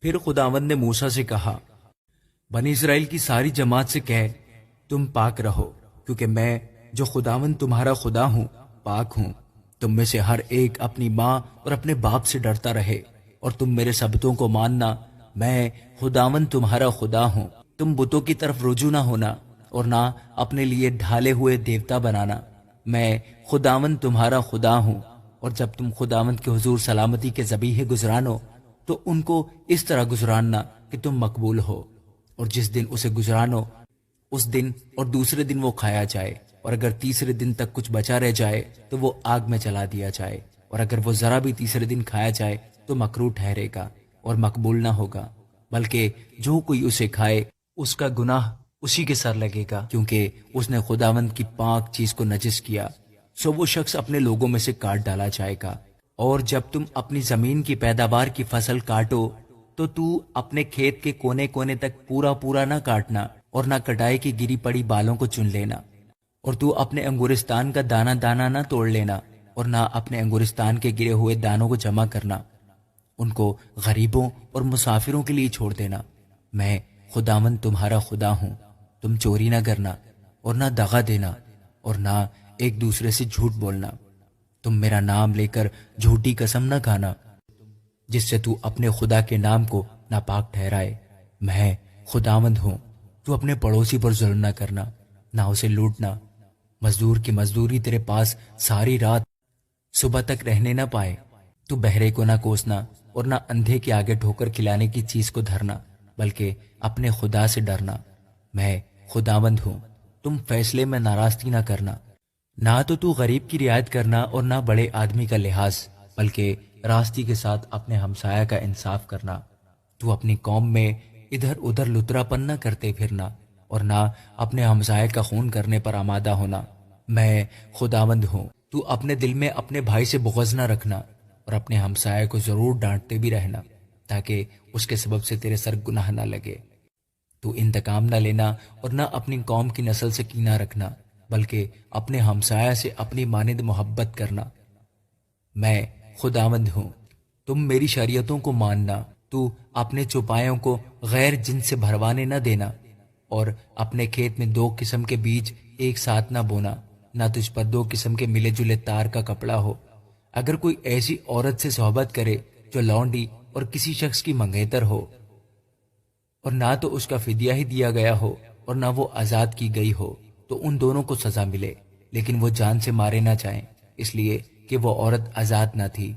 پھر خداوند نے موسیٰ سے کہا، بنی اسرائیل کی ساری جماعت سے کہہ، تم پاک رہو، کیونکہ میں جو خداوند تمہارا خدا ہوں پاک ہوں۔ تم میں سے ہر ایک اپنی ماں اور اپنے باپ سے ڈرتا رہے، اور تم میرے سبتوں کو ماننا، میں خداوند تمہارا خدا ہوں۔ تم بتوں کی طرف رجوع نہ ہونا، اور نہ اپنے لیے ڈھالے ہوئے دیوتا بنانا، میں خداوند تمہارا خدا ہوں۔ اور جب تم خداوند کے حضور سلامتی کے ذبیحے گزرانو تو ان کو اس طرح گزراننا کہ تم مقبول ہو، اور جس دن اسے گزرانو اس دن اور دوسرے دن وہ کھایا جائے، اور اگر تیسرے دن تک کچھ بچا رہ جائے تو وہ آگ میں جلا دیا جائے، اور اگر وہ ذرا بھی تیسرے دن کھایا جائے تو مکروہ ٹھہرے گا اور مقبول نہ ہوگا، بلکہ جو کوئی اسے کھائے اس کا گناہ اسی کے سر لگے گا، کیونکہ اس نے خداوند کی پاک چیز کو نجس کیا، سو وہ شخص اپنے لوگوں میں سے کاٹ ڈالا جائے گا۔ اور جب تم اپنی زمین کی پیداوار کی فصل کاٹو تو اپنے کھیت کے کونے کونے تک پورا پورا نہ کاٹنا، اور نہ کٹائی کی گری پڑی بالوں کو چن لینا، اور تو اپنے انگورستان کا دانہ دانہ نہ توڑ لینا، اور نہ اپنے انگورستان کے گرے ہوئے دانوں کو جمع کرنا، ان کو غریبوں اور مسافروں کے لیے چھوڑ دینا، میں خداوند تمہارا خدا ہوں۔ تم چوری نہ کرنا، اور نہ دغا دینا، اور نہ ایک دوسرے سے جھوٹ بولنا۔ تم میرا نام لے کر جھوٹی قسم نہ کھانا، جس سے تو اپنے خدا کے نام کو ناپاک ٹھہرائے، میں خداوند ہوں۔ تو اپنے پڑوسی پر ظلم نہ کرنا، نہ اسے لوٹنا، مزدور کی مزدوری تیرے پاس ساری رات صبح تک رہنے نہ پائے۔ تو بہرے کو نہ کوسنا، اور نہ اندھے کے آگے ٹھوکر کھلانے کی چیز کو دھرنا، بلکہ اپنے خدا سے ڈرنا، میں خداوند ہوں۔ تم فیصلے میں ناراضگی نہ کرنا، نہ تو غریب کی رعایت کرنا، اور نہ بڑے آدمی کا لحاظ، بلکہ راستی کے ساتھ اپنے ہمسایہ کا انصاف کرنا۔ تو اپنی قوم میں ادھر ادھر لترا پن نہ کرتے پھرنا، اور نہ اپنے ہمسایہ کا خون کرنے پر آمادہ ہونا، میں خداوند ہوں۔ تو اپنے دل میں اپنے بھائی سے بغض نہ رکھنا، اور اپنے ہمسایہ کو ضرور ڈانٹتے بھی رہنا، تاکہ اس کے سبب سے تیرے سر گناہ نہ لگے۔ تو انتقام نہ لینا، اور نہ اپنی قوم کی نسل سے کینہ رکھنا، بلکہ اپنے ہمسایہ سے اپنی مانند محبت کرنا، میں خداوند ہوں۔ تم میری شریعتوں کو ماننا، تو اپنے چوپایوں کو غیر جن سے بھروانے نہ دینا، اور اپنے کھیت میں دو قسم کے بیج ایک ساتھ نہ بونا، نہ تجھ پر دو قسم کے ملے جلے تار کا کپڑا ہو۔ اگر کوئی ایسی عورت سے صحبت کرے جو لونڈی اور کسی شخص کی منگیتر ہو، اور نہ تو اس کا فدیہ ہی دیا گیا ہو اور نہ وہ آزاد کی گئی ہو، تو ان دونوں کو سزا ملے، لیکن وہ جان سے مارے نہ جائیں، اس لیے کہ وہ عورت آزاد نہ تھی۔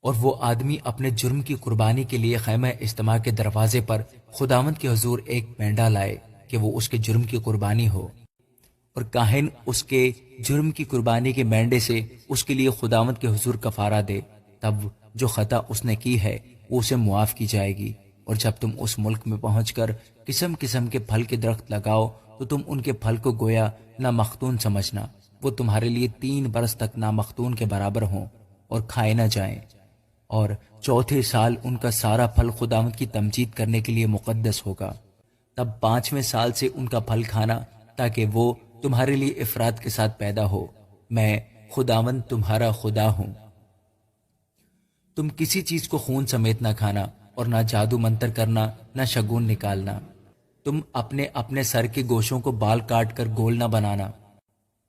اور وہ آدمی اپنے جرم کی قربانی کے لیے خیمہ اجتماع کے دروازے پر خداوند کے حضور ایک مینڈا لائے کہ وہ اس کے جرم کی قربانی ہو، اور کاہن اس کے جرم کی قربانی کے مینڈے سے اس کے لیے خداوند کے حضور کفارہ دے، تب جو خطا اس نے کی ہے وہ اسے معاف کی جائے گی۔ اور جب تم اس ملک میں پہنچ کر قسم قسم کے پھل کے درخت لگاؤ تو تم ان کے پھل کو گویا نامختون سمجھنا، وہ تمہارے لیے 3 برس تک نامختون کے برابر ہوں اور کھائے نہ جائیں، اور چوتھے سال ان کا سارا پھل خداوند کی تمجید کرنے کے لیے مقدس ہوگا۔ تب 5ویں سال سے ان کا پھل کھانا، تاکہ وہ تمہارے لیے افراد کے ساتھ پیدا ہو، میں خداوند تمہارا خدا ہوں۔ تم کسی چیز کو خون سمیت نہ کھانا، اور نہ جادو منتر کرنا، نہ شگون نکالنا۔ تم اپنے اپنے سر کے گوشوں کو بال کاٹ کر گول نہ بنانا،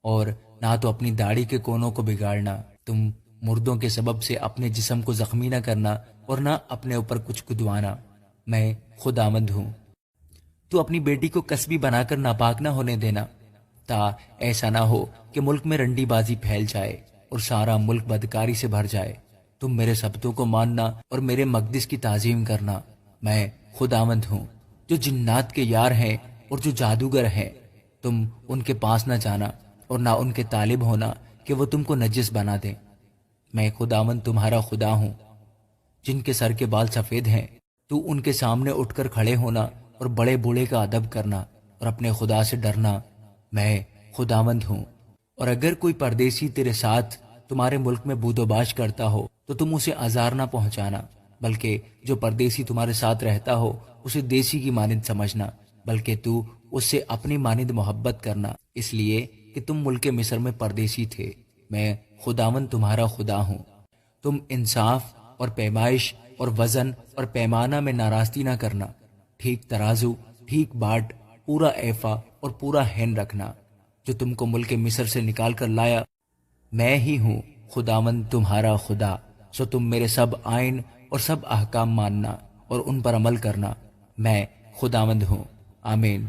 اور نہ تو اپنی داڑھی کے کونوں کو بگاڑنا۔ تم مردوں کے سبب سے اپنے جسم کو زخمی نہ کرنا، اور نہ اپنے اوپر کچھ کھدوانا، میں خداوند ہوں۔ تو اپنی بیٹی کو کسبی بنا کر ناپاک نہ ہونے دینا، تا ایسا نہ ہو کہ ملک میں رنڈی بازی پھیل جائے اور سارا ملک بدکاری سے بھر جائے۔ تم میرے سبتوں کو ماننا اور میرے مقدس کی تعظیم کرنا، میں خداوند ہوں۔ جو جنات کے یار ہیں اور جو جادوگر ہیں، تم ان کے پاس نہ جانا اور نہ ان کے طالب ہونا کہ وہ تم کو نجس بنا دیں، میں خداوند تمہارا خدا ہوں۔ جن کے سر کے بال سفید ہیں، تو ان کے سامنے اٹھ کر کھڑے ہونا اور بڑے بوڑھے کا ادب کرنا اور اپنے خدا سے ڈرنا، میں خداوند ہوں۔ اور اگر کوئی پردیسی تیرے ساتھ تمہارے ملک میں بود و باش کرتا ہو تو تم اسے آزار نہ پہنچانا، بلکہ جو پردیسی تمہارے ساتھ رہتا ہو اسے دیسی کی مانند سمجھنا، بلکہ تو اس سے اپنی مانند محبت کرنا، اس لیے کہ تم ملک مصر میں پردیسی تھے، میں خداوند تمہارا خدا ہوں۔ تم انصاف اور پیمائش اور وزن اور پیمانہ میں ناراستی نہ کرنا، ٹھیک ترازو، ٹھیک باٹ، پورا ایفا اور پورا ہین رکھنا، جو تم کو ملک مصر سے نکال کر لایا۔ میں ہی ہوں خداوند تمہارا خدا، سو تم میرے سب آئین اور سب احکام ماننا اور ان پر عمل کرنا۔ میں خداوند ہوں۔ آمین۔